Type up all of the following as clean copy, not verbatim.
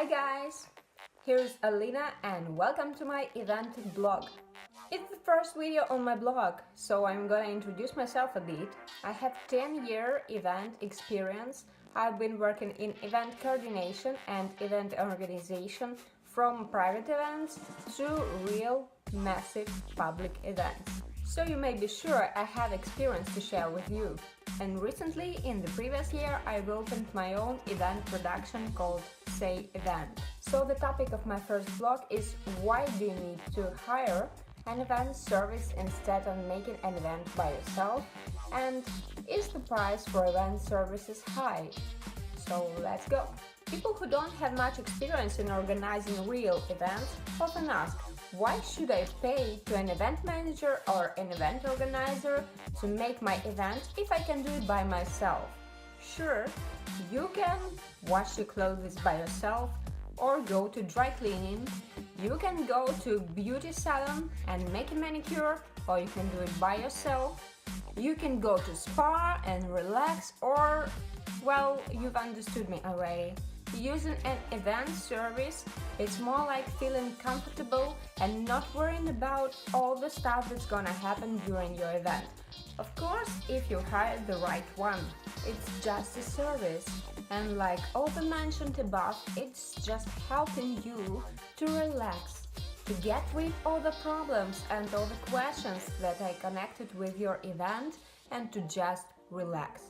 Hi guys! Here's Alina and welcome to my event blog. It's the first video on my blog, so I'm gonna introduce myself a bit. I have 10-year event experience. I've been working in event coordination and event organization from private events to real massive public events. So you may be sure I have experience to share with you. And recently, in the previous year, I've opened my own event production called Say Event. So the topic of my first blog is why do you need to hire an event service instead of making an event by yourself, and is the price for event services high? So let's go! People who don't have much experience in organizing real events often ask, why should I pay to an event manager or an event organizer to make my event if I can do it by myself? Sure, you can wash your clothes by yourself or go to dry cleaning. You can go to beauty salon and make a manicure, or you can do it by yourself. You can go to spa and relax, or, well, you've understood me already. Using an event service, it's more like feeling comfortable and not worrying about all the stuff that's gonna happen during your event. Of course, if you hire the right one, it's just a service. And like all the mentioned above, it's just helping you to relax, to get rid of all the problems and all the questions that are connected with your event, and to just relax.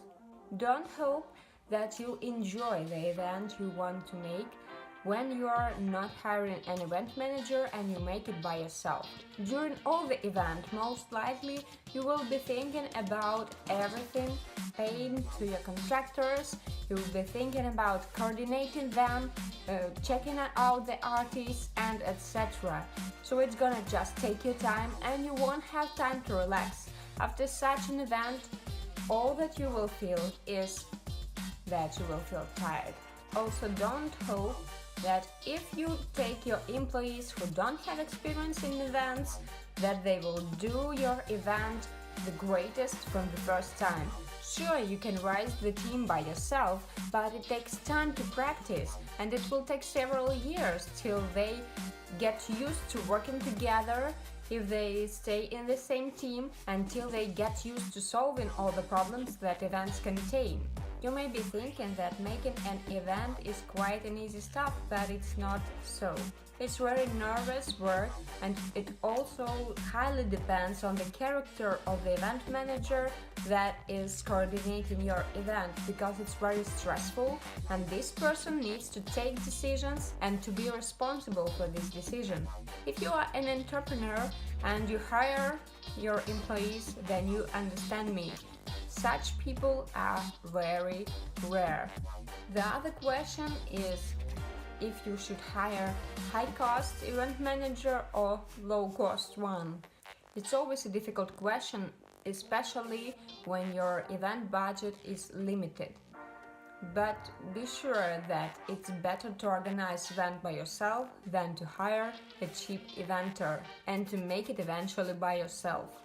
Don't hope that you enjoy the event you want to make when you are not hiring an event manager and you make it by yourself. During all the event, most likely you will be thinking about everything, paying to your contractors, you will be thinking about coordinating them, checking out the artists, and etc. So it's gonna just take your time and you won't have time to relax. After such an event, all that you will feel is that you will feel tired. Also, don't hope that if you take your employees who don't have experience in events, that they will do your event the greatest from the first time. Sure, you can raise the team by yourself, but it takes time to practice, and it will take several years till they get used to working together, if they stay in the same team, until they get used to solving all the problems that events contain. You may be thinking that making an event is quite an easy stuff, but it's not so. It's very nervous work, and it also highly depends on the character of the event manager that is coordinating your event, because it's very stressful and this person needs to take decisions and to be responsible for this decision. If you are an entrepreneur and you hire your employees, then you understand me. Such people are very rare. The other question is if you should hire high-cost event manager or low-cost one. It's always a difficult question, especially when your event budget is limited. But be sure that it's better to organize event by yourself than to hire a cheap eventer and to make it eventually by yourself.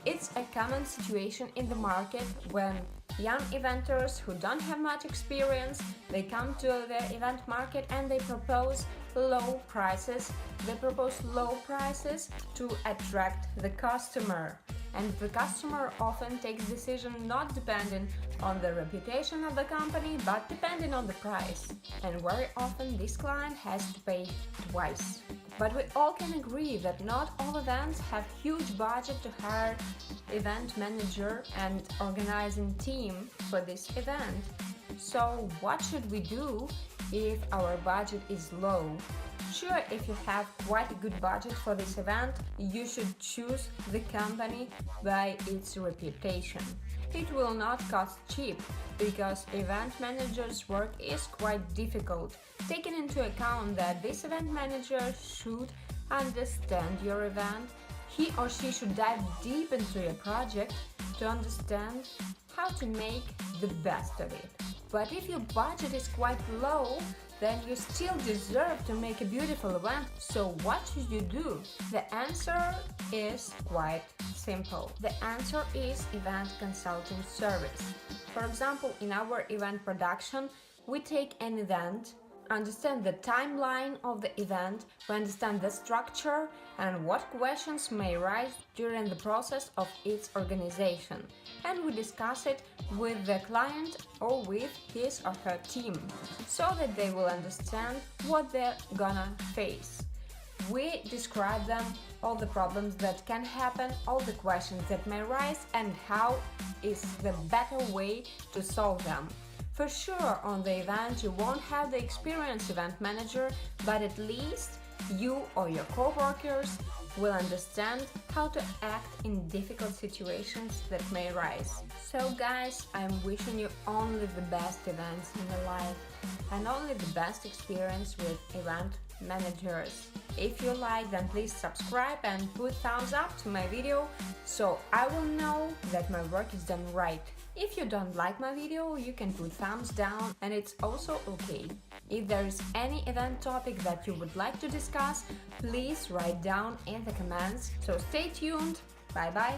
It's a common situation in the market when young eventers who don't have much experience, they come to the event market and they propose low prices. They propose low prices to attract the customer. And the customer often takes decision not depending on the reputation of the company, but depending on the price. And very often this client has to pay twice. But we all can agree that not all events have huge budget to hire event manager and organizing team for this event. So what should we do if our budget is low? Sure, if you have quite a good budget for this event, you should choose the company by its reputation. It will not cost cheap, because event manager's work is quite difficult, taking into account that this event manager should understand your event. He or she should dive deep into your project to understand how to make the best of it. But if your budget is quite low, then you still deserve to make a beautiful event. So what should you do? The answer is quite simple. The answer is event consulting service. For example, in our event production, we take an event understand the timeline of the event, we understand the structure and what questions may arise during the process of its organization, and we discuss it with the client or with his or her team, so that they will understand what they're gonna face. We describe them, all the problems that can happen, all the questions that may arise, and how is the better way to solve them. For sure, on the event you won't have the experienced event manager, but at least you or your co-workers will understand how to act in difficult situations that may arise. So guys, I'm wishing you only the best events in your life and only the best experience with event managers. If you like, then please subscribe and put thumbs up to my video, so I will know that my work is done right. If you don't like my video, you can put thumbs down, and it's also okay. If there is any event topic that you would like to discuss, please write down in the comments. So stay tuned. Bye bye.